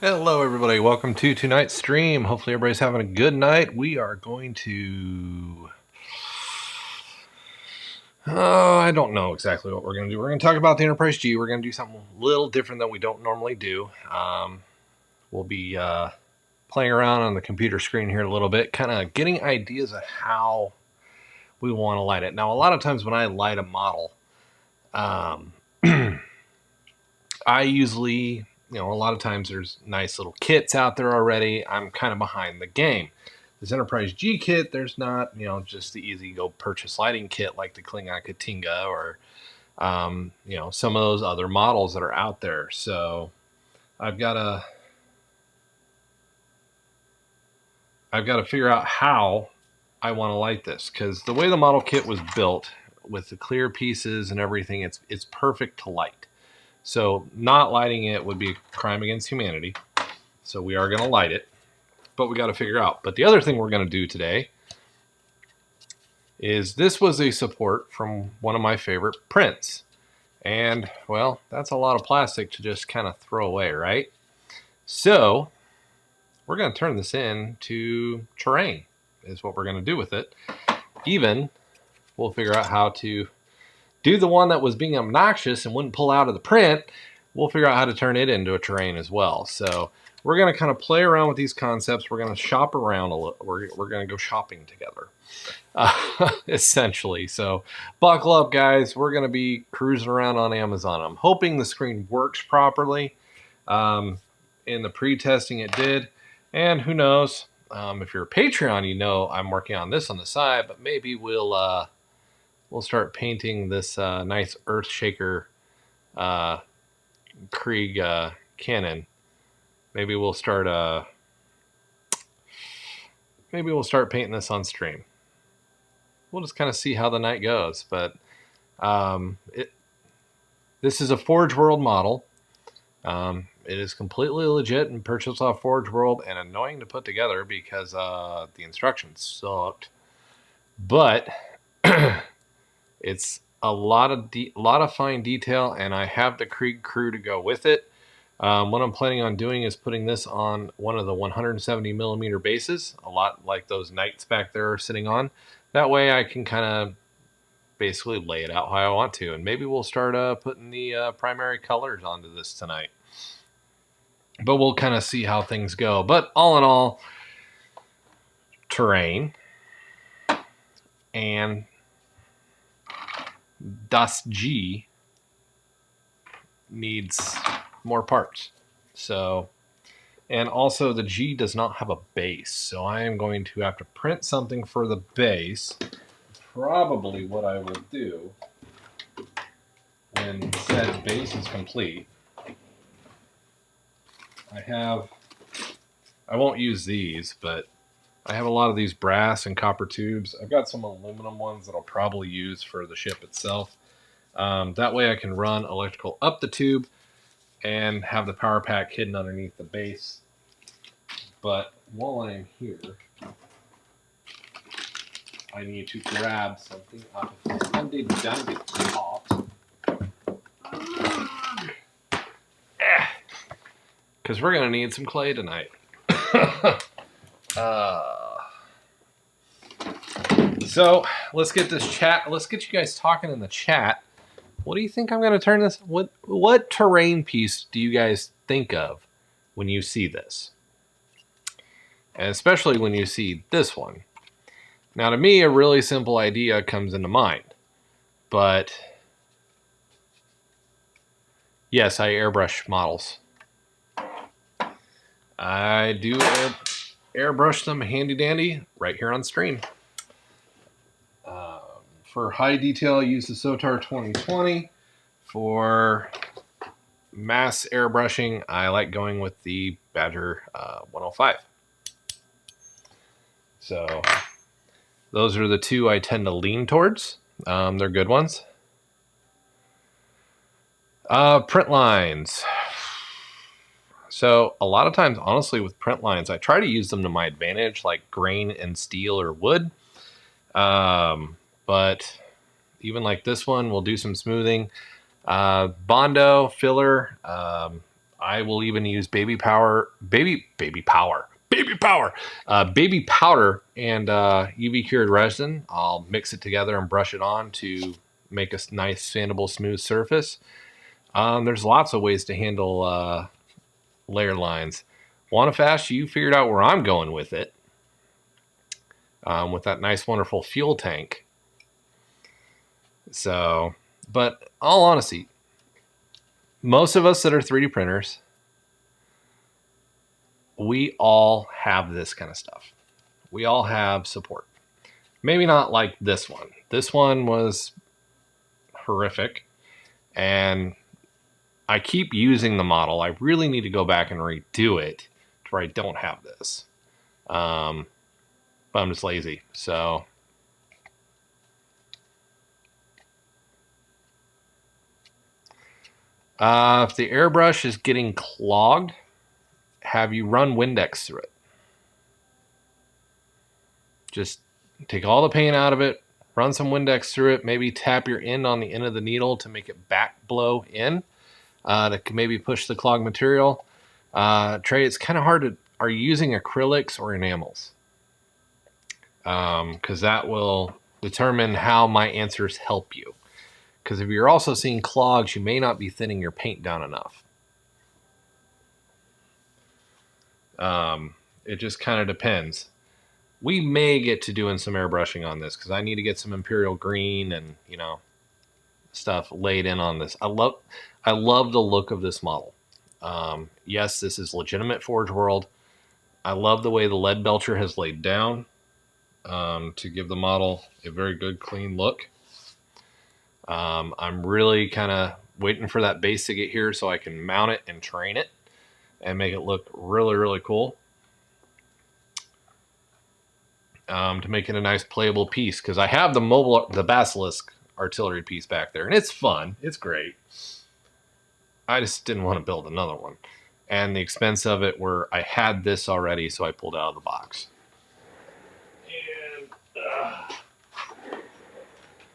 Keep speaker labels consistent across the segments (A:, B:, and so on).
A: Hello, everybody. Welcome to tonight's stream. Hopefully, everybody's having a good night. We are going to. I don't know exactly what we're going to do. We're going to talk about the Enterprise G. We're going to do something a little different than we don't normally do. We'll be playing around on the computer screen here a little bit, kind of getting ideas of how we want to light it. Now, a lot of times when I light a model, I usually, a lot of times there's nice little kits out there already. I'm kind of behind the game. This Enterprise G kit, there's not, just the easy go purchase lighting kit like the Klingon Katinga or, some of those other models that are out there. So I've got to figure out how I want to light this, because the way the model kit was built with the clear pieces and everything, it's perfect to light. So not lighting it would be a crime against humanity. So we are going to light it, but we got to figure out. But the other thing we're going to do today is this was a support from one of my favorite prints. And, well, that's a lot of plastic to just kind of throw away, right? So we're going to turn this into terrain is what we're going to do with it. Even we'll figure out how to do the one that was being obnoxious and wouldn't pull out of the print. We'll figure out how to turn it into a terrain as well. So we're going to kind of play around with these concepts. We're going to shop around a little. We're going to go shopping together, essentially. So buckle up, guys. We're going to be cruising around on Amazon. I'm hoping the screen works properly. In the pre-testing, it did. And who knows? If you're a Patreon, I'm working on this on the side, but maybe we'll start painting this nice Earthshaker Krieg cannon. Maybe we'll start painting this on stream. We'll just kind of see how the night goes. But this is a Forge World model. It is completely legit and purchased off Forge World, and annoying to put together because the instructions sucked. But it's a lot of fine detail, and I have the Krieg crew to go with it. What I'm planning on doing is putting this on one of the 170 millimeter bases, a lot like those Knights back there are sitting on. That way I can kind of basically lay it out how I want to, and maybe we'll start putting the primary colors onto this tonight. But we'll kind of see how things go. But all in all, terrain and Das G needs more parts. So, and also the G does not have a base. So I am going to have to print something for the base. Probably what I will do when said base is complete, I won't use these, but I have a lot of these brass and copper tubes. I've got some aluminum ones that I'll probably use for the ship itself. That way I can run electrical up the tube and have the power pack hidden underneath the base. But while I am here, I need to grab something out of the handy dandy pot. Because we're going to need some clay tonight. So let's get this chat. Let's get you guys talking in the chat. What do you think I'm going to turn this? What terrain piece do you guys think of when you see this? And especially when you see this one. Now, to me, a really simple idea comes into mind. But yes, I airbrush models. I do airbrush them handy dandy right here on stream. For high detail, I use the Sotar 2020. For mass airbrushing, I like going with the Badger 105. So those are the two I tend to lean towards. They're good ones. Print lines. So a lot of times, honestly, with print lines, I try to use them to my advantage, like grain and steel or wood. But even like this one, we'll do some smoothing. Bondo, filler. I will even use baby powder and UV cured resin. I'll mix it together and brush it on to make a nice sandable smooth surface. There's lots of ways to handle layer lines. Wanafash, you figured out where I'm going with it. With that nice, wonderful fuel tank. So, but all honesty, most of us that are 3D printers, we all have this kind of stuff. We all have support. Maybe not like this one. This one was horrific, and I keep using the model. I really need to go back and redo it to where I don't have this. But I'm just lazy. So if the airbrush is getting clogged, have you run Windex through it. Just take all the paint out of it, run some Windex through it, maybe tap your end on the end of the needle to make it back blow in, to maybe push the clogged material. Trey, it's kind of hard to, are you using acrylics or enamels? Because that will determine how my answers help you. Because if you're also seeing clogs, you may not be thinning your paint down enough. It just kind of depends. We may get to doing some airbrushing on this because I need to get some Imperial Green and, you know, stuff laid in on this. I love the look of this model. Yes, this is legitimate Forge World. I love the way the lead belcher has laid down to give the model a very good, clean look. I'm really kind of waiting for that base to get here so I can mount it and train it and make it look really, really cool. To make it a nice playable piece, because I have the Basilisk artillery piece back there, and it's fun. It's great. I just didn't want to build another one. And the expense of it were I had this already, so I pulled it out of the box. And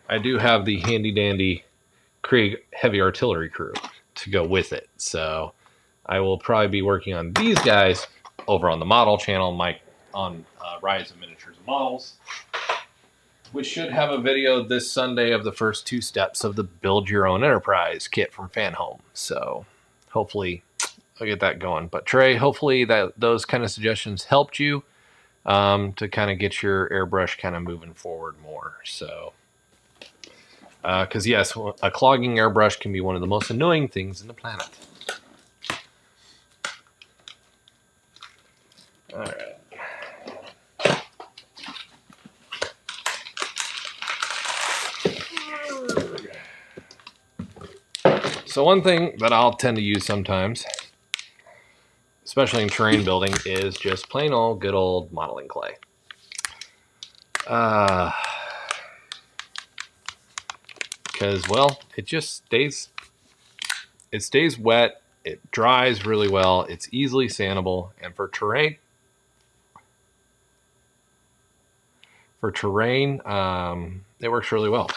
A: I do have the handy dandy Krieg heavy artillery crew to go with it. So I will probably be working on these guys over on the model channel, on Rise of Miniatures and Models, which should have a video this Sunday of the first 2 steps of the Build Your Own Enterprise kit from FanHome. So hopefully I'll get that going. But Trey, hopefully those kind of suggestions helped you to kind of get your airbrush kind of moving forward more. So, because yes, a clogging airbrush can be one of the most annoying things in the planet. All right. So one thing that I'll tend to use sometimes, especially in terrain building, is just plain old good old modeling clay. Because, well, it stays wet, it dries really well, it's easily sandable, and for terrain, it works really well.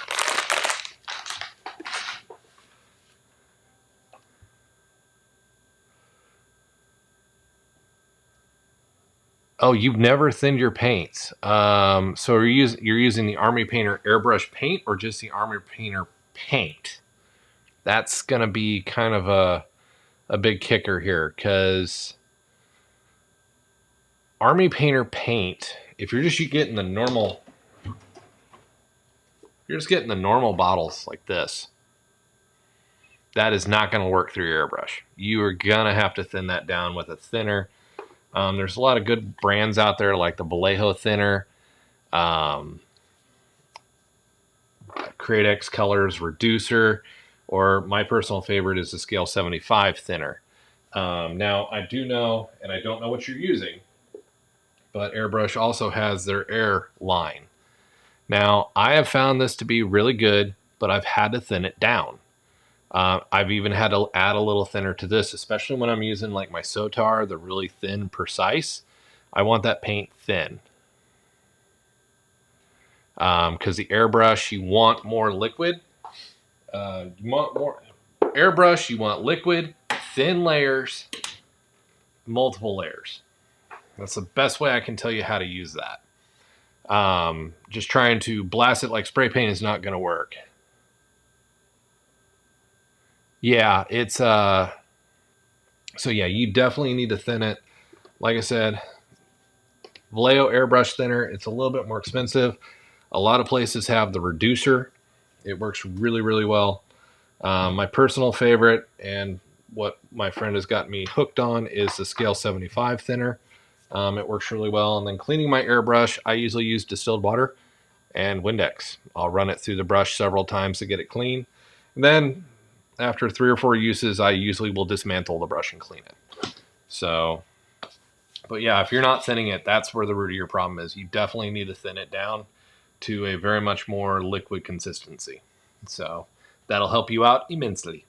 A: Oh, you've never thinned your paints. So you're using the Army Painter airbrush paint or just the Army Painter paint? That's going to be kind of a big kicker here, because Army Painter paint, if you're just getting the normal, bottles like this, that is not going to work through your airbrush. You are going to have to thin that down with a thinner. There's a lot of good brands out there like the Vallejo thinner, Create X Colors Reducer, or my personal favorite is the Scale 75 thinner. Now, I do know, and I don't know what you're using, but Airbrush also has their Air line. Now, I have found this to be really good, but I've had to thin it down. I've even had to add a little thinner to this, especially when I'm using like my Sotar, the really thin Precise. I want that paint thin. Because the airbrush, you want more liquid. You want more airbrush, you want liquid, thin layers, multiple layers. That's the best way I can tell you how to use that. Just trying to blast it like spray paint is not going to work. Yeah, it's so yeah, you definitely need to thin it. Like I said, Vallejo airbrush thinner, it's a little bit more expensive. A lot of places have the reducer. It works really, really well. My personal favorite and what my friend has got me hooked on is the Scale 75 thinner. It works really well. And then cleaning my airbrush, I usually use distilled water and Windex. I'll run it through the brush several times to get it clean. And then after 3 or 4 uses, I usually will dismantle the brush and clean it. So, but yeah, if you're not thinning it, that's where the root of your problem is. You definitely need to thin it down to a very much more liquid consistency. So that'll help you out immensely.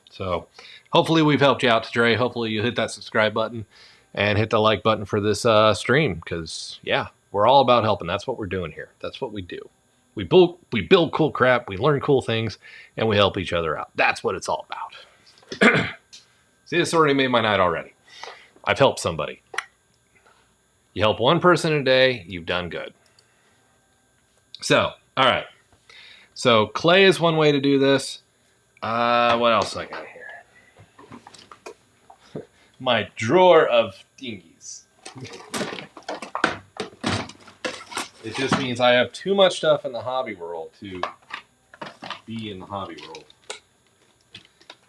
A: So hopefully we've helped you out today. Hopefully you hit that subscribe button and hit the like button for this stream, because yeah, we're all about helping. That's what we're doing here. That's what we do. We build cool crap, we learn cool things, and we help each other out. That's what it's all about. See, this already made my night already. I've helped somebody. You help one person a day, you've done good. So, all right. So clay is one way to do this. What else I got here? My drawer of dinghies. It just means I have too much stuff in the hobby world to be in the hobby world.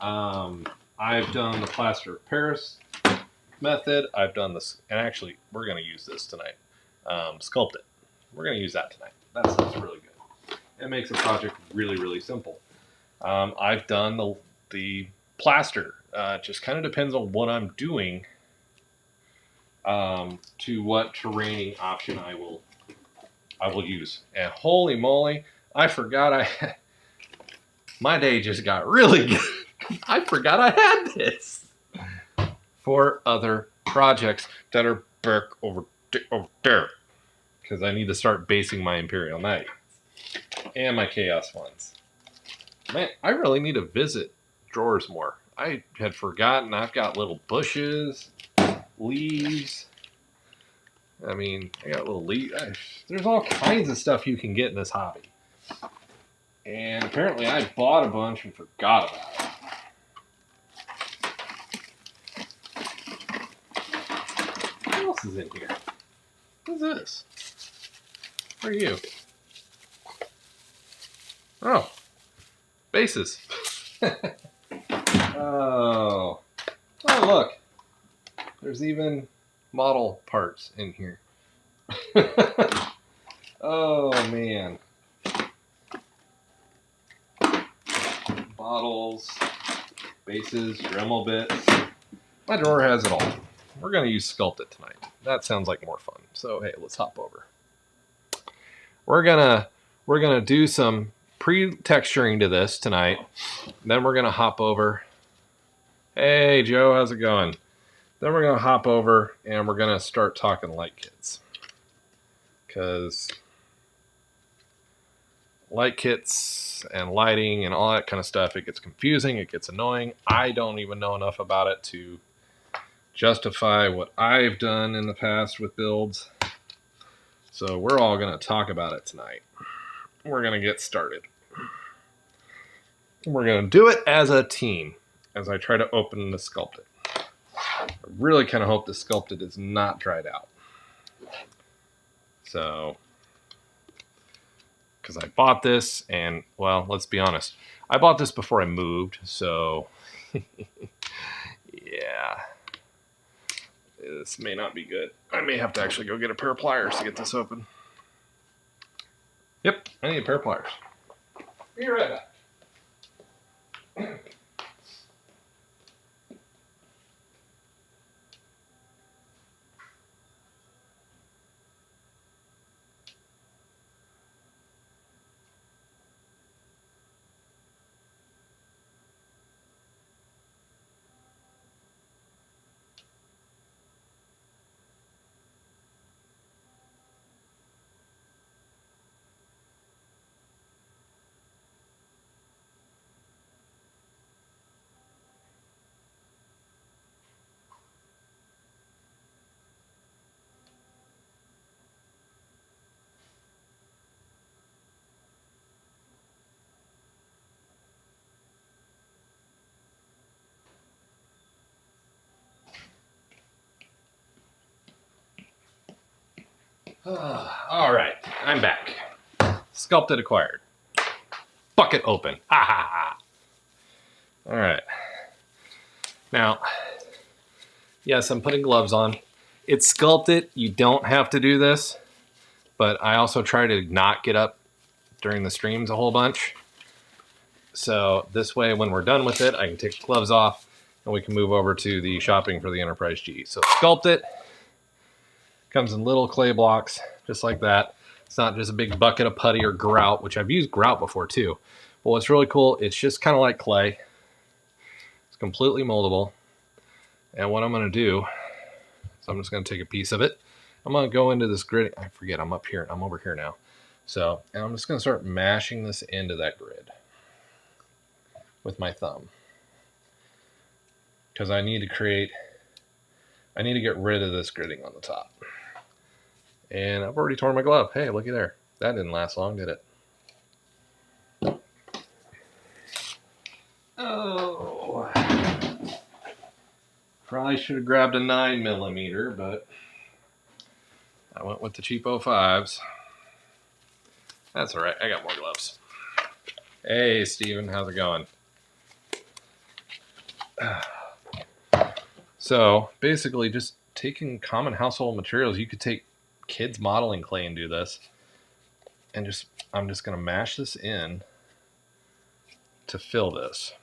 A: I've done the plaster of Paris method. I've done this, and actually, we're going to use this tonight. Sculpt it. We're going to use that tonight. That stuff's really good. It makes the project really, really simple. I've done the plaster. It just kind of depends on what I'm doing to what terraining option I will use. And holy moly, I forgot my day just got really good. I forgot I had this for other projects that are back over there, because I need to start basing my Imperial Knight and my Chaos ones. Man, I really need to visit drawers more. I had forgotten I've got little bushes, leaves. I mean, I got little leaves. There's all kinds of stuff you can get in this hobby. And apparently I bought a bunch and forgot about it. What else is in here? What is this? What are you? Oh. Bases. Oh. Oh, look. There's even model parts in here. Oh, man. Bottles, bases, Dremel bits. My drawer has it all. We're going to use Sculpt It tonight. That sounds like more fun. So, hey, let's hop over. We're gonna do some pre-texturing to this tonight. Then we're gonna hop over. Hey Joe, how's it going? Then we're gonna hop over and we're gonna start talking light kits, because light kits and lighting and all that kind of stuff, it gets confusing, it gets annoying. I don't even know enough about it to justify what I've done in the past with builds. So we're all going to talk about it tonight. We're going to get started. We're going to do it as a team as I try to open the Sculpt It. I really kind of hope the Sculpt It is not dried out. So, because I bought this and, well, let's be honest. I bought this before I moved, so yeah. This may not be good. I may have to actually go get a pair of pliers to get this open. Yep, I need a pair of pliers. Be right back. All right, I'm back. Sculpted acquired. Bucket open. Ha ha ha. All right. Now, yes, I'm putting gloves on. It's sculpted. You don't have to do this, but I also try to not get up during the streams a whole bunch. So this way, when we're done with it, I can take the gloves off and we can move over to the shopping for the Enterprise G. So Sculpted comes in little clay blocks, just like that. It's not just a big bucket of putty or grout, which I've used grout before too. But what's really cool, it's just kind of like clay. It's completely moldable. And what I'm going to do, so I'm just going to take a piece of it. I'm going to go into this grid. I forget, I'm up here. I'm over here now. So, and I'm just going to start mashing this into that grid with my thumb. Because I need to get rid of this gridding on the top. And I've already torn my glove. Hey, looky there. That didn't last long, did it? Oh. Probably should have grabbed a 9mm, but I went with the cheapo 5s. That's all right. I got more gloves. Hey, Steven. How's it going? So, basically, just taking common household materials. You could take kids modeling clay and do this. And I'm just going to mash this in to fill this.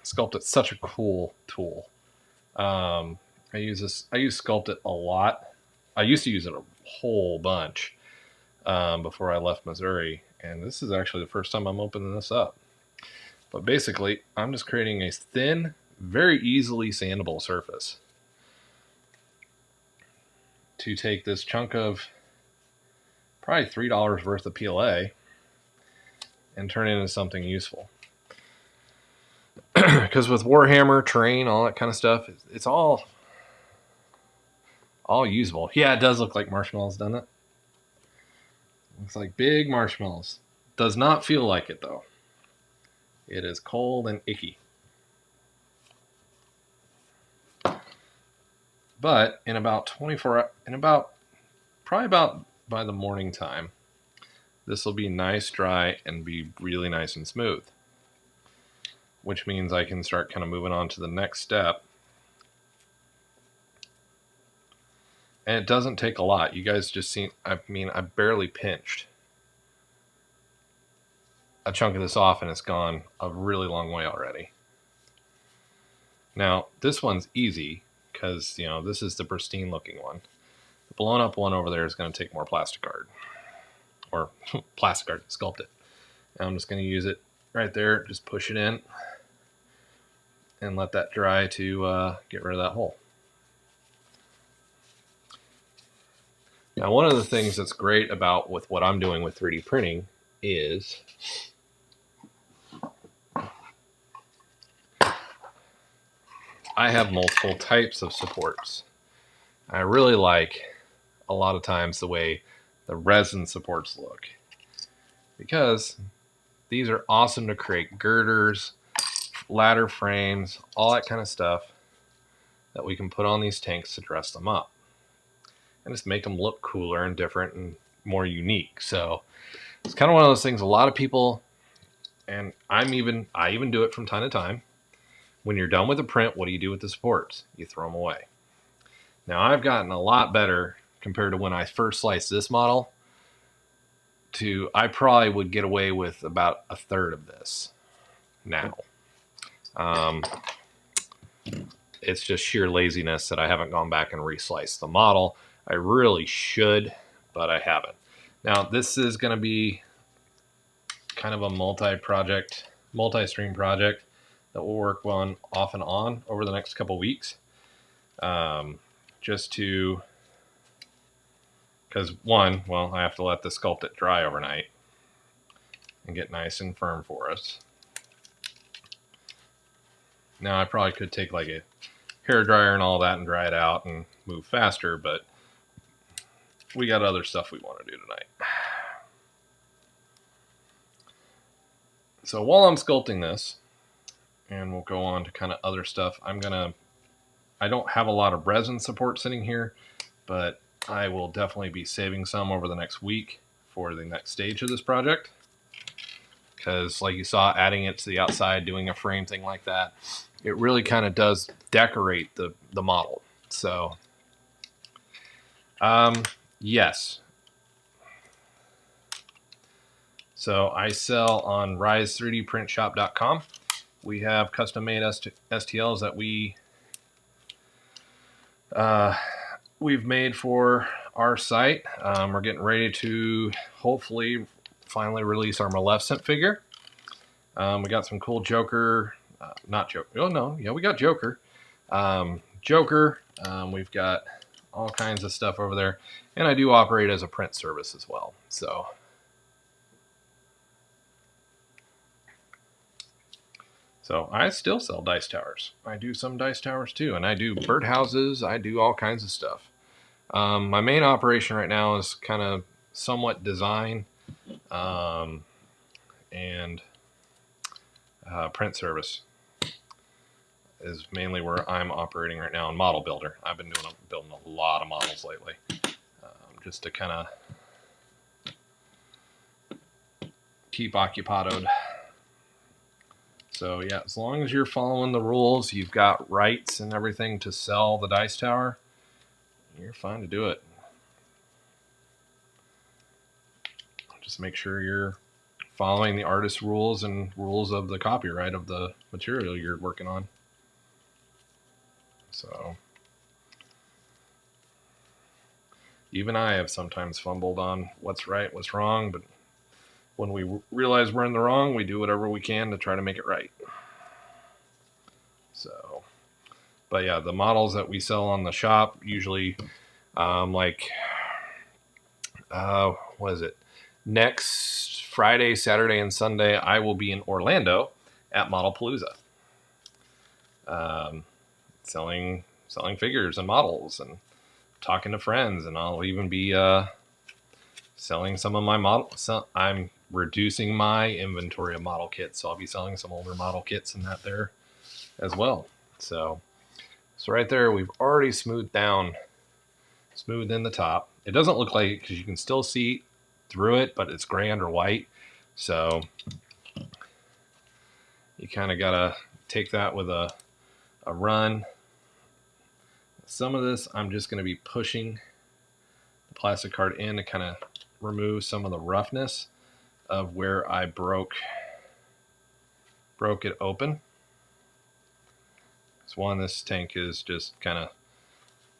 A: Sculpted's such a cool tool. I use Sculpted a lot. I used to use it a whole bunch before I left Missouri. And this is actually the first time I'm opening this up. But basically, I'm just creating a thin, very easily sandable surface to take this chunk of probably $3 worth of PLA and turn it into something useful. Because with Warhammer, terrain, all that kind of stuff, it's all usable. Yeah, it does look like marshmallows, doesn't it? Looks like big marshmallows. Does not feel like it, though. It is cold and icky. But in about 24, probably about by the morning time, this will be nice, dry, and be really nice and smooth. Which means I can start kind of moving on to the next step. And it doesn't take a lot. You guys just seen, I barely pinched a chunk of this off and it's gone a really long way already. Now, this one's easy because, you know, this is the pristine looking one. The blown up one over there is going to take more Plasticard. Or Plasticard Sculpted. And I'm just going to use it right there. Just push it in. And let that dry to get rid of that hole. Now, one of the things that's great about with what I'm doing with 3D printing is I have multiple types of supports. I really like a lot of times the way the resin supports look, because these are awesome to create girders, ladder frames, all that kind of stuff that we can put on these tanks to dress them up and just make them look cooler and different and more unique. So it's kind of one of those things a lot of people, and I even do it from time to time. When you're done with the print, what do you do with the supports? You throw them away. Now, I've gotten a lot better compared to when I first sliced this model. I probably would get away with about a third of this now. It's just sheer laziness that I haven't gone back and resliced the model. I really should, but I haven't. Now, this is going to be kind of a multi-stream project that we'll work on off and on over the next couple weeks. Just to, because one, well, I have to let the Sculpted dry overnight and get nice and firm for us. Now, I probably could take like a hair dryer and all that and dry it out and move faster, but we got other stuff we want to do tonight. So while I'm sculpting this, and we'll go on to kind of other stuff, I'm going to I don't have a lot of resin support sitting here, but I will definitely be saving some over the next week for the next stage of this project. Because like you saw, adding it to the outside, doing a frame thing like that, it really kind of does decorate the model. So, yes. So I sell on rise3dprintshop.com. We have custom made STLs that we've made for our site. We're getting ready to hopefully finally release our Maleficent figure. We got some cool Joker, not Joker. Oh no, yeah, we got Joker. Joker. We've got all kinds of stuff over there, and I do operate as a print service as well. So I still sell dice towers. I do some dice towers too, and I do birdhouses. I do all kinds of stuff. My main operation right now is kind of somewhat design and print service is mainly where I'm operating right now, in Model Builder. I've been building a lot of models lately, just to kind of keep occupied. So yeah, as long as you're following the rules, you've got rights and everything to sell the dice tower, you're fine to do it. Just make sure you're following the artist's rules and rules of the copyright of the material you're working on. So even I have sometimes fumbled on what's right, what's wrong, but when we realize we're in the wrong, we do whatever we can to try to make it right. So, but yeah, the models that we sell on the shop usually, what is it? Next Friday, Saturday, and Sunday, I will be in Orlando at Modelpalooza, selling figures and models and talking to friends, and I'll even be selling some of my models. I'm reducing my inventory of model kits, so I'll be selling some older model kits and that there as well. So right there, we've already smoothed in the top. It doesn't look like it because you can still see through it, but it's gray under white. So you kind of gotta take that with a run. Some of this I'm just going to be pushing the plastic card in to kind of remove some of the roughness of where I broke it open. So this tank is just kind of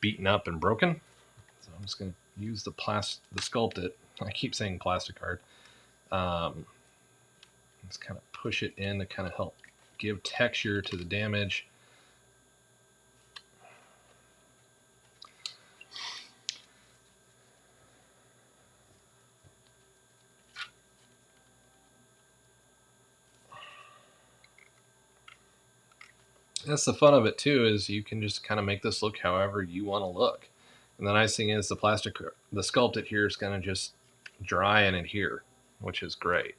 A: beaten up and broken. So I'm just going to use the Sculpt It. I keep saying plastic card. Just kind of push it in to kind of help give texture to the damage. That's the fun of it too, is you can just kind of make this look however you want to look. And the nice thing is the Sculpt It here is going to just dry and adhere, which is great.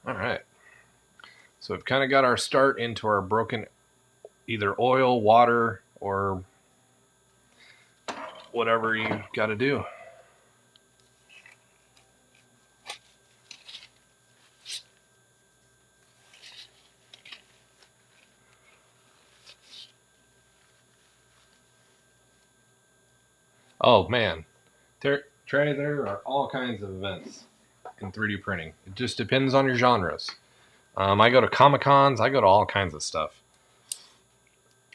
A: All right. So we've kind of got our start into our broken either oil, water, or whatever you got to do. Oh man, Trey, there are all kinds of events in 3D printing. It just depends on your genres. I go to Comic-Cons, I go to all kinds of stuff.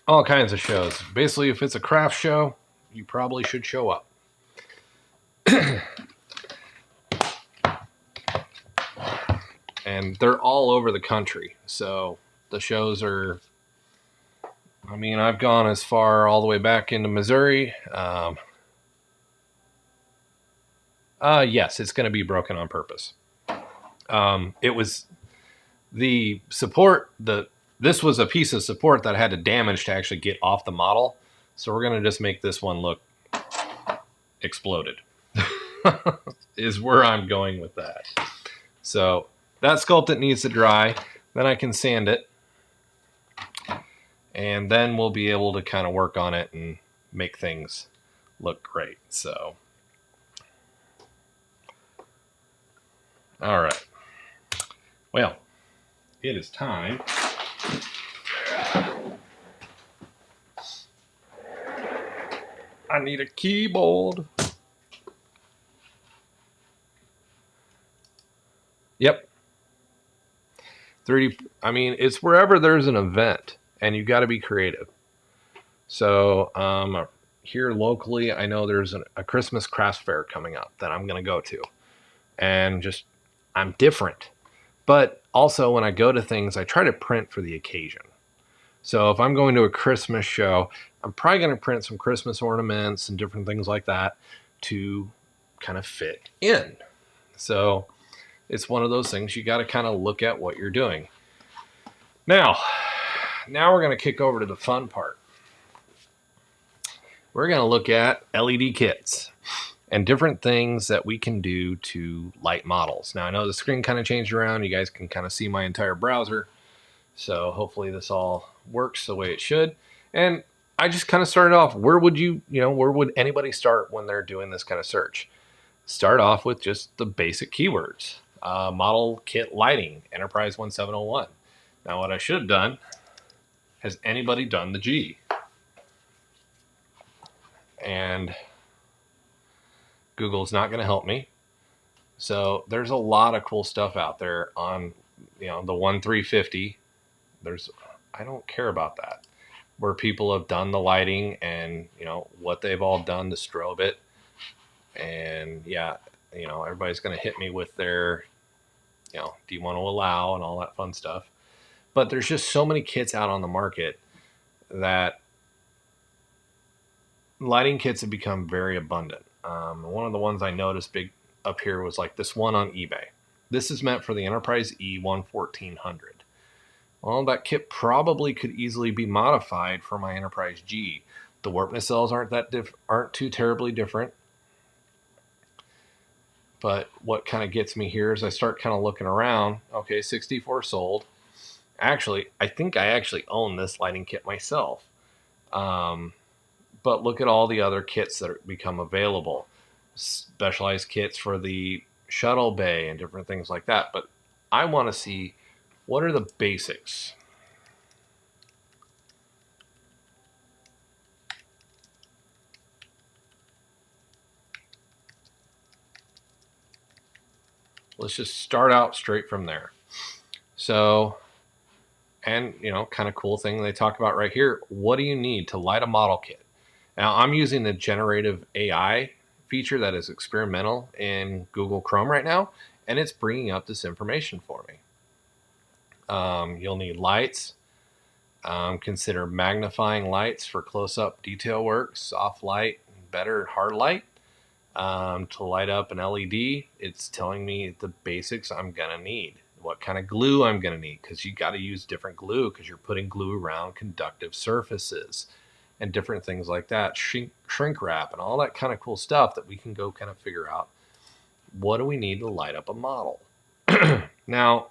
A: All kinds of shows. Basically, if it's a craft show, you probably should show up. And they're all over the country. So the shows are, I mean, I've gone as far all the way back into Missouri. Yes, it's going to be broken on purpose. It was the support, the This was a piece of support that I had to damage to actually get off the model. So we're going to just make this one look exploded. Is where I'm going with that. So that sculptant needs to dry. Then I can sand it. And then we'll be able to kind of work on it and make things look great. So, all right. Well, it is time. I need a keyboard. Yep. 3D, I mean, it's wherever there's an event, and you got to be creative. So here locally, I know there's a Christmas craft fair coming up that I'm going to go to. And just, I'm different. But also when I go to things, I try to print for the occasion. So if I'm going to a Christmas show, I'm probably going to print some Christmas ornaments and different things like that to kind of fit in. So it's one of those things you got to kind of look at what you're doing. Now we're going to kick over to the fun part. We're going to look at LED kits and different things that we can do to light models. Now I know the screen kind of changed around. You guys can kind of see my entire browser. So hopefully this all works the way it should. And I just kind of started off, where would anybody start when they're doing this kind of search? Start off with just the basic keywords. Model kit lighting, Enterprise 1701. Now what I should have done, has anybody done the G? And Google's not going to help me. So there's a lot of cool stuff out there on, the 1350. I don't care about that. Where people have done the lighting and, what they've all done to strobe it. And yeah, everybody's going to hit me with their, do you want to allow and all that fun stuff. But there's just so many kits out on the market that lighting kits have become very abundant. One of the ones I noticed big up here was like this one on eBay. This is meant for the Enterprise E1400. Well, that kit probably could easily be modified for my Enterprise G. The warp nacelles aren't too terribly different. But what kind of gets me here is I start kind of looking around. Okay, 64 sold. Actually, I think I actually own this lighting kit myself. But look at all the other kits that become available. Specialized kits for the shuttle bay and different things like that. But I want to see, what are the basics? Let's just start out straight from there. So, and kind of cool thing they talk about right here. What do you need to light a model kit? Now I'm using the generative AI feature that is experimental in Google Chrome right now, and it's bringing up this information for me. You'll need lights. Consider magnifying lights for close-up detail work, soft light, better hard light. To light up an LED, it's telling me the basics I'm gonna need. What kind of glue I'm gonna need, because you got to use different glue because you're putting glue around conductive surfaces and different things like that, shrink wrap and all that kind of cool stuff that we can go kind of figure out. What do we need to light up a model? Now,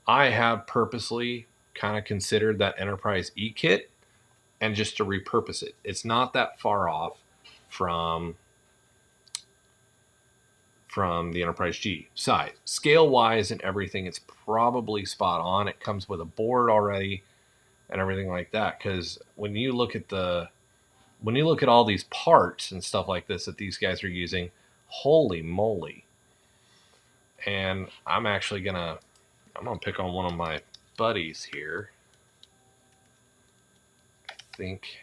A: I have purposely kind of considered that Enterprise E kit and just to repurpose it. It's not that far off from the Enterprise G size. Scale wise and everything, it's probably spot on. It comes with a board already and everything like that. Because when you look at all these parts and stuff like this that these guys are using, holy moly. And I'm gonna pick on one of my buddies here. I think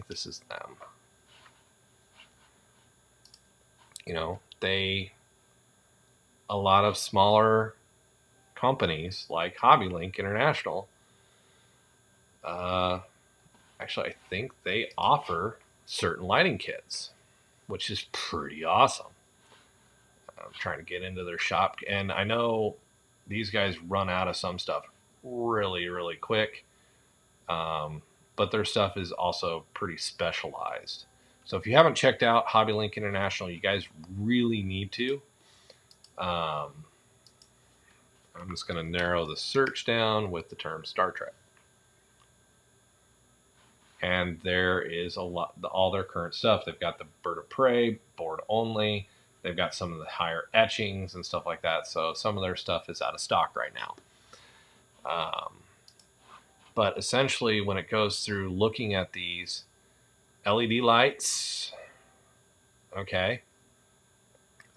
A: this is them. A lot of smaller companies like HobbyLink International, actually, I think they offer certain lighting kits, which is pretty awesome. I'm trying to get into their shop, and I know these guys run out of some stuff really, really quick. But their stuff is also pretty specialized. So if you haven't checked out HobbyLink International, you guys really need to. I'm just going to narrow the search down with the term Star Trek. And there is a lot, all their current stuff. They've got the Bird of Prey, board only. They've got some of the higher etchings and stuff like that. So some of their stuff is out of stock right now. But essentially, when it goes through looking at these LED lights, okay,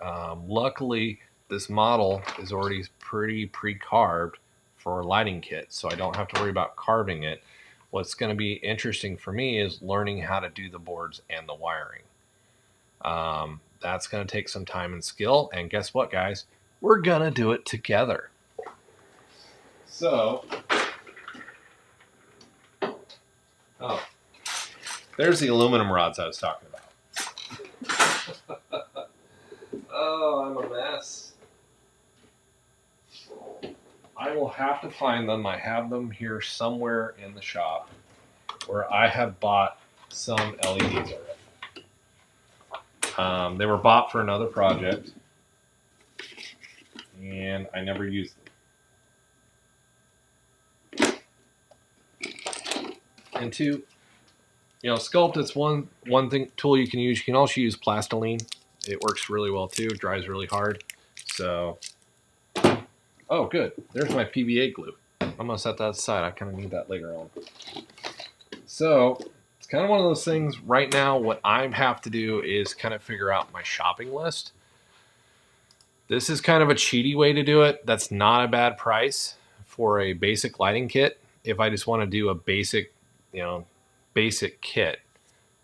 A: luckily this model is already pretty pre-carved for a lighting kit, so I don't have to worry about carving it. What's going to be interesting for me is learning how to do the boards and the wiring. That's going to take some time and skill, and guess what, guys? We're going to do it together. So, oh, there's the aluminum rods I was talking about. Oh, I'm a mess. I will have to find them. I have them here somewhere in the shop where I have bought some LEDs already. They were bought for another project, and I never used them. And two, you know, Sculpt, it's one thing tool you can use. You can also use Plastiline. It works really well too. It dries really hard. So, oh, good. There's my PVA glue. I'm gonna set that aside. I kind of need that later on. So it's kind of one of those things right now. What I have to do is kind of figure out my shopping list. This is kind of a cheaty way to do it. That's not a bad price for a basic lighting kit. If I just want to do a basic, you know, basic kit.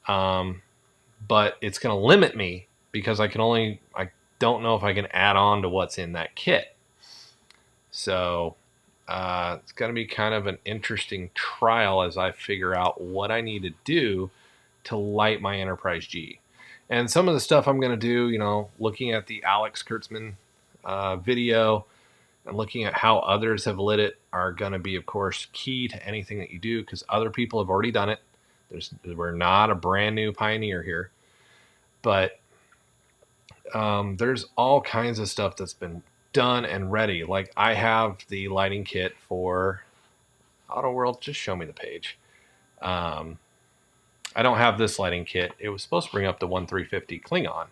A: But it's going to limit me because I don't know if I can add on to what's in that kit. So it's going to be kind of an interesting trial as I figure out what I need to do to light my Enterprise G. And some of the stuff I'm going to do, you know, looking at the Alex Kurtzman video and looking at how others have lit it are going to be, of course, key to anything that you do because other people have already done it. We're not a brand new pioneer here. But there's all kinds of stuff that's been done and ready. Like I have the lighting kit for Auto World. Just show me the page. I don't have this lighting kit. It was supposed to bring up the 1350 Klingon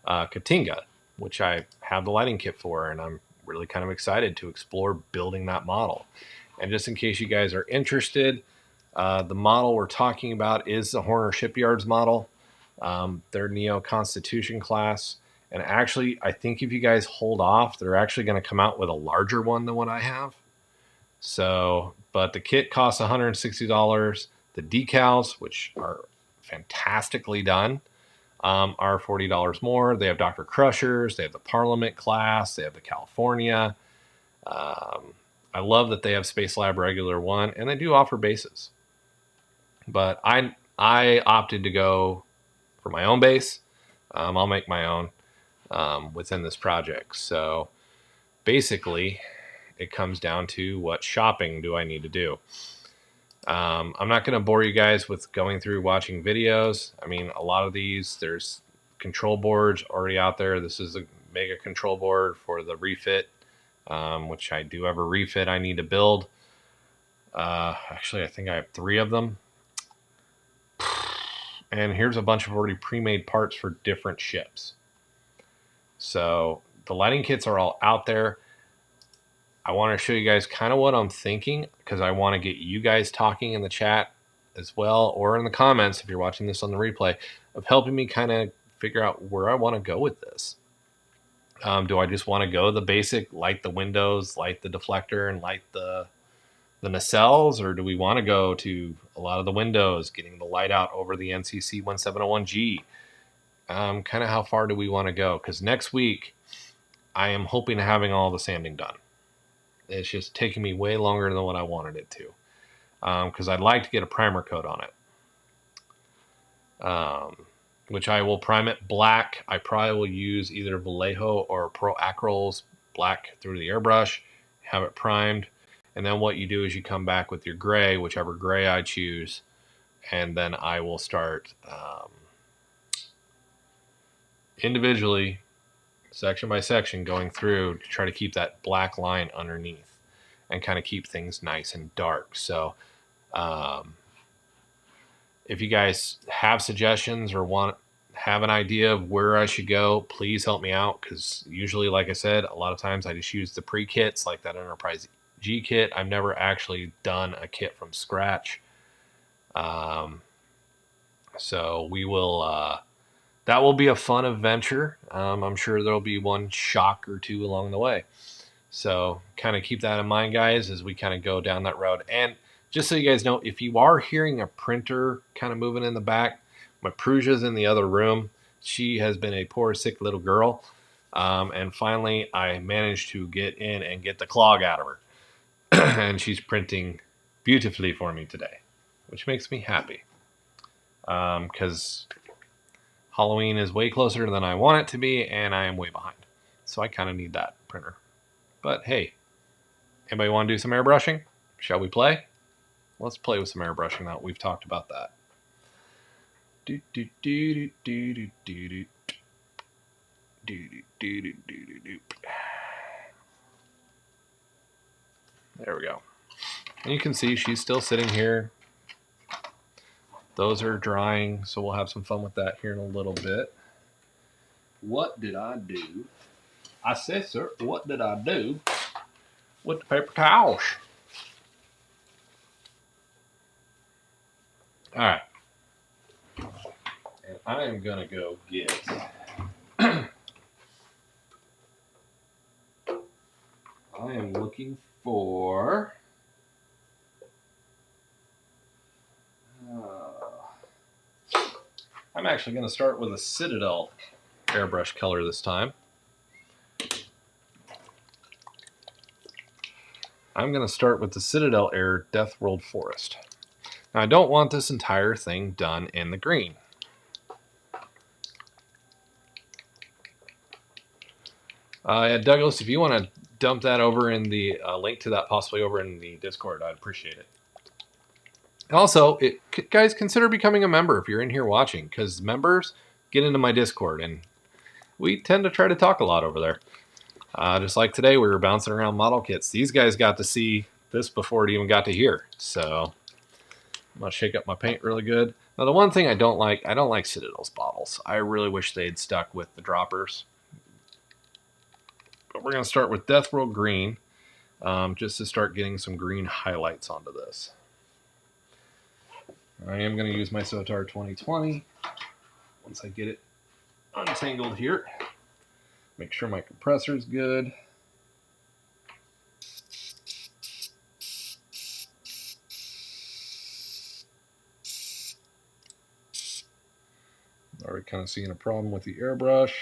A: Katinga, which I have the lighting kit for, and I'm really kind of excited to explore building that model. And just in case you guys are interested, the model we're talking about is the Horner Shipyards model. Their Neo Constitution class. And actually, I think if you guys hold off, they're actually going to come out with a larger one than what I have. So, but the kit costs $160. The decals, which are fantastically done, are $40 more. They have Dr. Crushers. They have the Parliament class. They have the California. I love that they have Space Lab Regular 1, and they do offer bases. But I opted to go for my own base. I'll make my own within this project. So basically, it comes down to what shopping do I need to do. I'm not going to bore you guys with going through watching videos. I mean, a lot of these, there's control boards already out there. This is a mega control board for the refit, which I do have a refit I need to build. Actually, I think I have 3 of them. And here's a bunch of already pre-made parts for different ships. So the lighting kits are all out there. I want to show you guys kind of what I'm thinking because I want to get you guys talking in the chat as well, or in the comments if you're watching this on the replay, of helping me kind of figure out where I want to go with this. Do I just want to go the basic, light the windows, light the deflector, and light the nacelles, or do we want to go to a lot of the windows, getting the light out over the NCC 1701G? Kind of how far do we want to go? Because next week, I am hoping to having all the sanding done. It's just taking me way longer than what I wanted it to. Because I'd like to get a primer coat on it. Which I will prime it black. I probably will use either Vallejo or Pro Acryls black through the airbrush. have it primed, and then what you do is you come back with your gray, whichever gray I choose, and then I will start individually, section by section, going through to try to keep that black line underneath and kind of keep things nice and dark. So if you guys have suggestions or have an idea of where I should go, please help me out, because usually, like I said, a lot of times I just use the pre-kits like that Enterprise G kit. I've never actually done a kit from scratch. So we will that will be a fun adventure. I'm sure there'll be one shock or two along the way. So kind of keep that in mind, guys, as we kind of go down that road. And just so you guys know, if you are hearing a printer kind of moving in the back, my Prusia's in the other room. She has been a poor, sick little girl. And finally, I managed to get in and get the clog out of her. And she's printing beautifully for me today, which makes me happy. Because Halloween is way closer than I want it to be, and I am way behind. So I kind of need that printer. But hey, anybody want to do some airbrushing? Shall we play? Let's play with some airbrushing now. We've talked about that. There we go. And you can see she's still sitting here. Those are drying, so we'll have some fun with that here in a little bit. What did I do? I said, sir, what did I do with the paper towels? All right. And I am going to go get I am looking for I'm actually going to start with a Citadel airbrush color this time. I'm going to start with the Citadel Air Death World Forest. Now, I don't want this entire thing done in the green. Yeah, Douglas, if you want to dump that over in the link to that possibly over in the Discord, I'd appreciate it. Also, guys, consider becoming a member if you're in here watching, because members get into my Discord, and we tend to try to talk a lot over there. Just like today, we were bouncing around model kits. These guys got to see this before it even got to here. So I'm going to shake up my paint really good. Now, the one thing I don't like Citadel's bottles. I really wish they'd stuck with the droppers. But we're going to start with Death World Green, just to start getting some green highlights onto this. I am going to use my Sotar 2020 once I get it untangled here. Make sure my compressor is good. Already kind of seeing a problem with the airbrush.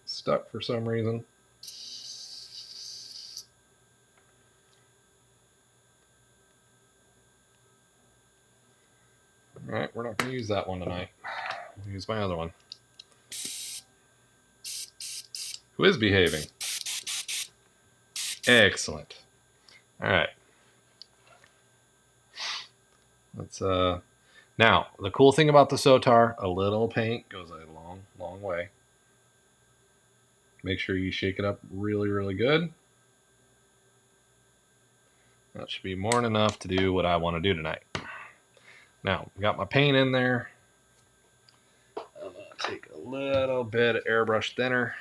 A: Stuck for some reason. All right, we're not going to use that one tonight. We'll use my other one. Who is behaving? Excellent. All right. Let's now, the cool thing about the Sotar, a little paint goes a long, long way. Make sure you shake it up really, really good. That should be more than enough to do what I want to do tonight. Now, got my paint in there. I'm going to take a little bit of airbrush thinner.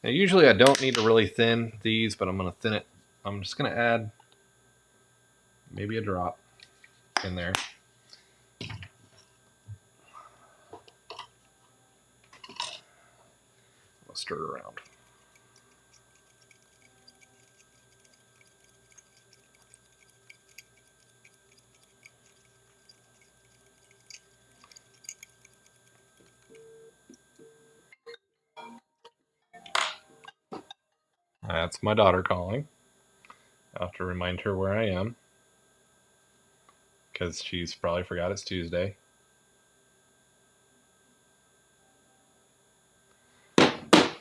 A: Now, usually I don't need to really thin these, but I'm going to thin it. I'm just going to add maybe a drop in there. I'll stir it around. That's my daughter calling. I have to remind her where I am, because she's probably forgot it's Tuesday. All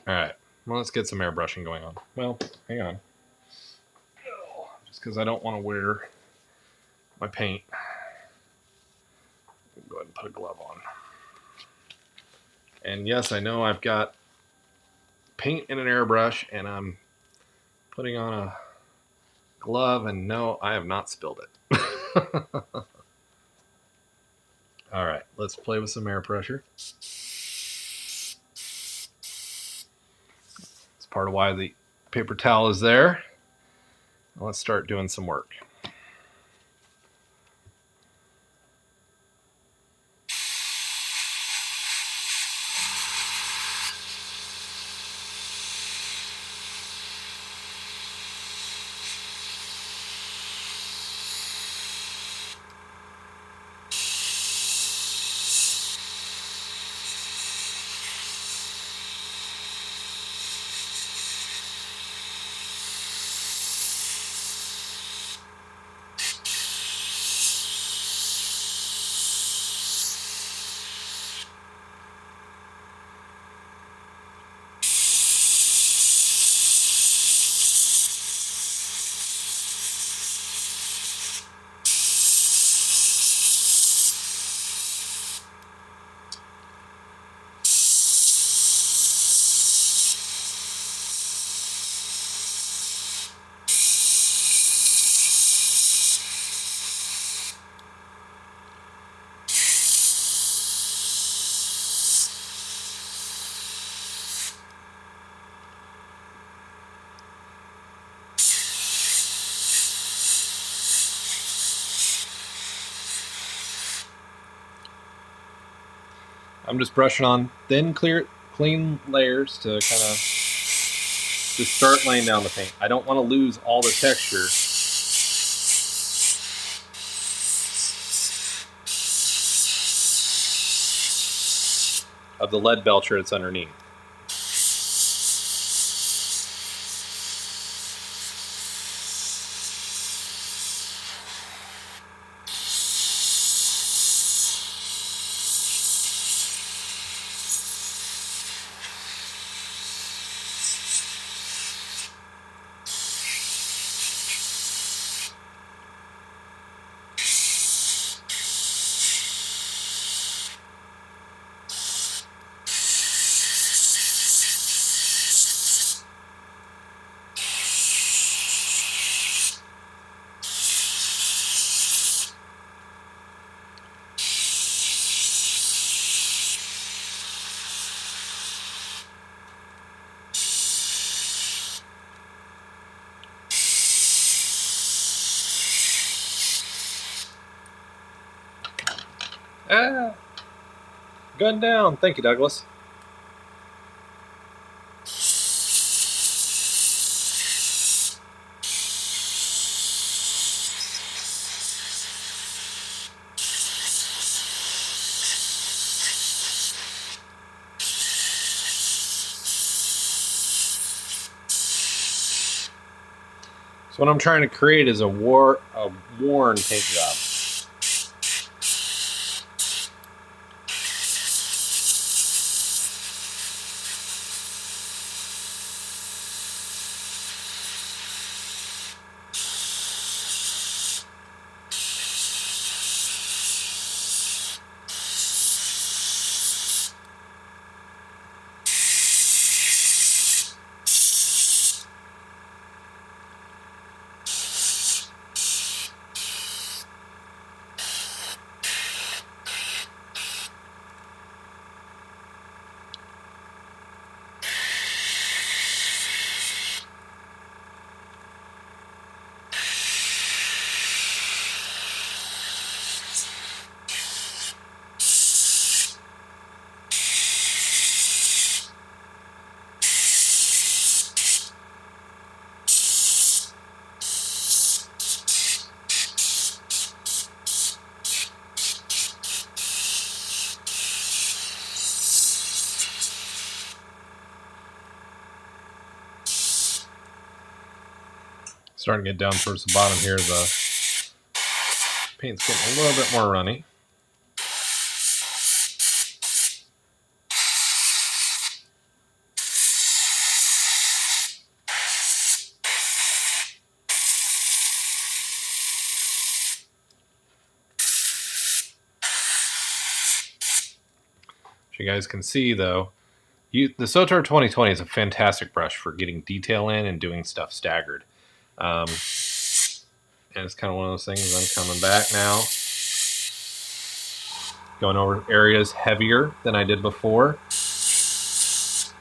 A: right, Well, let's get some airbrushing going on. Well, hang on. Just because I don't want to wear my paint. Go ahead and put a glove on. And yes, I know I've got paint in an airbrush and I'm putting on a glove, and no, I have not spilled it. All right, let's play with some air pressure. It's part of why the paper towel is there. Let's start doing some work. I'm just brushing on thin, clean layers to kind of just start laying down the paint. I don't want to lose all the texture of the lead belcher that's underneath. Ah, gun down. Thank you, Douglas. So what I'm trying to create is a worn paint job. Starting to get down towards the bottom here. The paint's getting a little bit more runny. If you guys can see though, the Sotar 2020 is a fantastic brush for getting detail in and doing stuff staggered. And it's kind of one of those things. I'm coming back now, going over areas heavier than I did before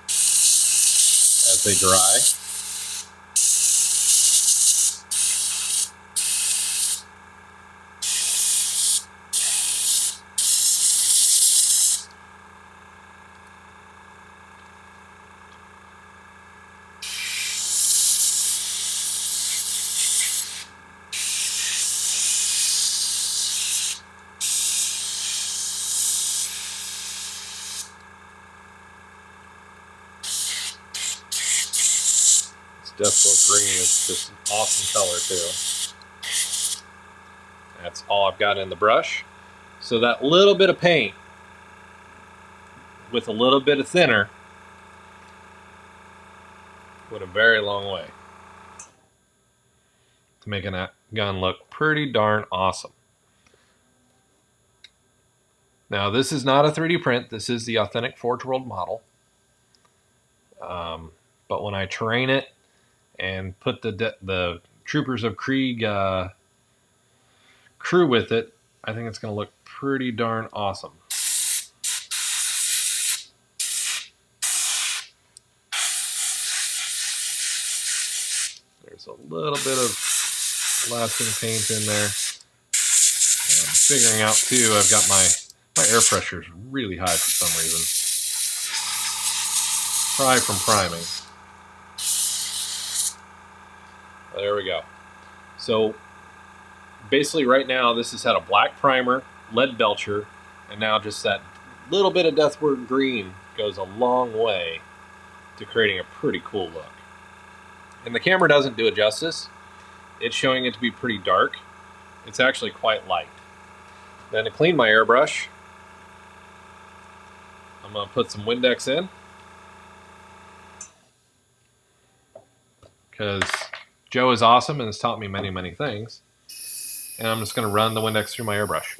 A: as they dry. Death Book Green is just an awesome color too. That's all I've got in the brush. So that little bit of paint with a little bit of thinner went a very long way to making that gun look pretty darn awesome. Now this is not a 3D print. This is the authentic Forge World model. But when I terrain it and put the Troopers of Krieg crew with it, I think it's going to look pretty darn awesome. There's a little bit of lasting paint in there. And I'm figuring out too, I've got my air pressure is really high for some reason. Probably from priming. There we go. So basically right now this has had a black primer, lead belcher, and now just that little bit of Deathward Green goes a long way to creating a pretty cool look. And the camera doesn't do it justice. It's showing it to be pretty dark. It's actually quite light. Then to clean my airbrush, I'm going to put some Windex in, because Joe is awesome and has taught me many, many things. And I'm just going to run the Windex through my airbrush.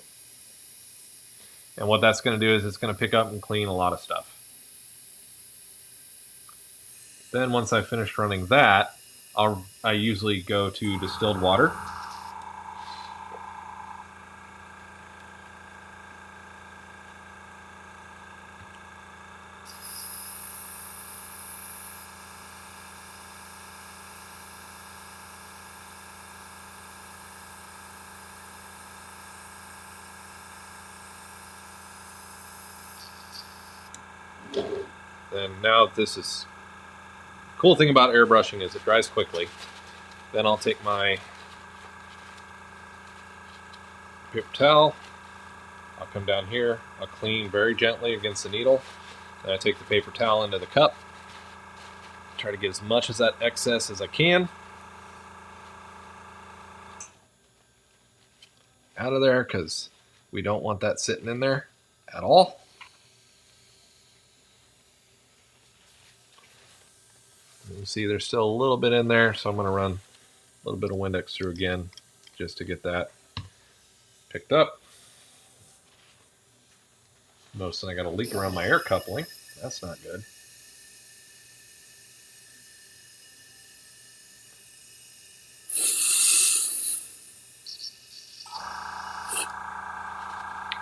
A: And what that's going to do is it's going to pick up and clean a lot of stuff. Then once I've finished running that, I usually go to distilled water. And now this is cool thing about airbrushing is it dries quickly. Then I'll take my paper towel, I'll come down here, I'll clean very gently against the needle, and I take the paper towel into the cup, try to get as much of that excess as I can out of there, because we don't want that sitting in there at all. You see there's still a little bit in there, so I'm going to run a little bit of Windex through again just to get that picked up. Notice that I got a leak around my air coupling. That's not good.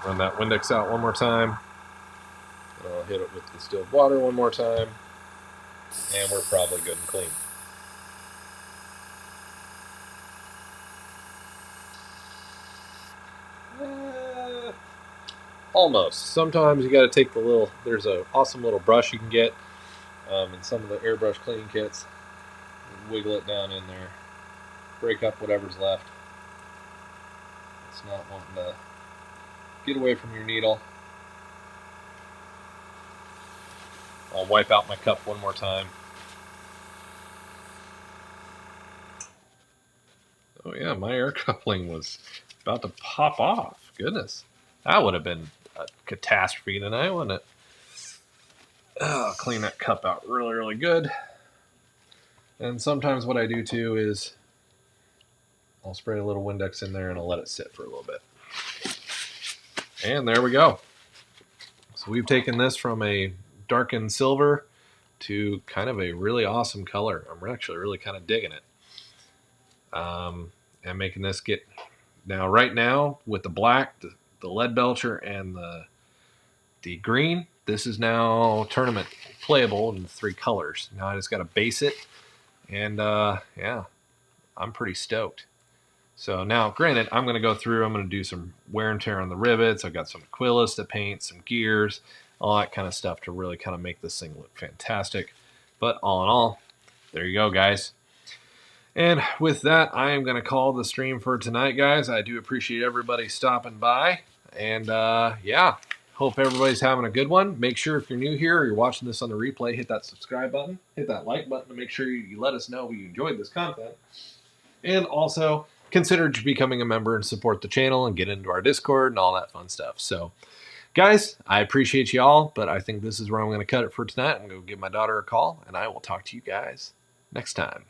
A: Run that Windex out one more time. I'll hit it with distilled water one more time. And we're probably good and clean. Almost. Sometimes you got to take the little, there's an awesome little brush you can get in some of the airbrush cleaning kits. Wiggle it down in there. Break up whatever's left. It's not wanting to get away from your needle. I'll wipe out my cup one more time. Oh yeah, my air coupling was about to pop off. Goodness. That would have been a catastrophe tonight, wouldn't it? I'll clean that cup out really, really good. And sometimes what I do too is I'll spray a little Windex in there and I'll let it sit for a little bit. And there we go. So we've taken this from a darkened silver to kind of a really awesome color. I'm actually really kind of digging it. And making this get now right now with the black, the lead belcher, and the green. This is now tournament playable in 3 colors. Now I just got to base it, and yeah, I'm pretty stoked. So now, granted, I'm going to go through. I'm going to do some wear and tear on the rivets. I've got some Aquilus to paint, some gears, all that kind of stuff to really kind of make this thing look fantastic. But all in all, there you go, guys. And with that, I am going to call the stream for tonight, guys. I do appreciate everybody stopping by. And yeah, hope everybody's having a good one. Make sure if you're new here or you're watching this on the replay, hit that subscribe button, hit that like button to make sure you let us know you enjoyed this content. And also consider becoming a member and support the channel and get into our Discord and all that fun stuff. So, guys, I appreciate you all, but I think this is where I'm going to cut it for tonight. I'm going to give my daughter a call, and I will talk to you guys next time.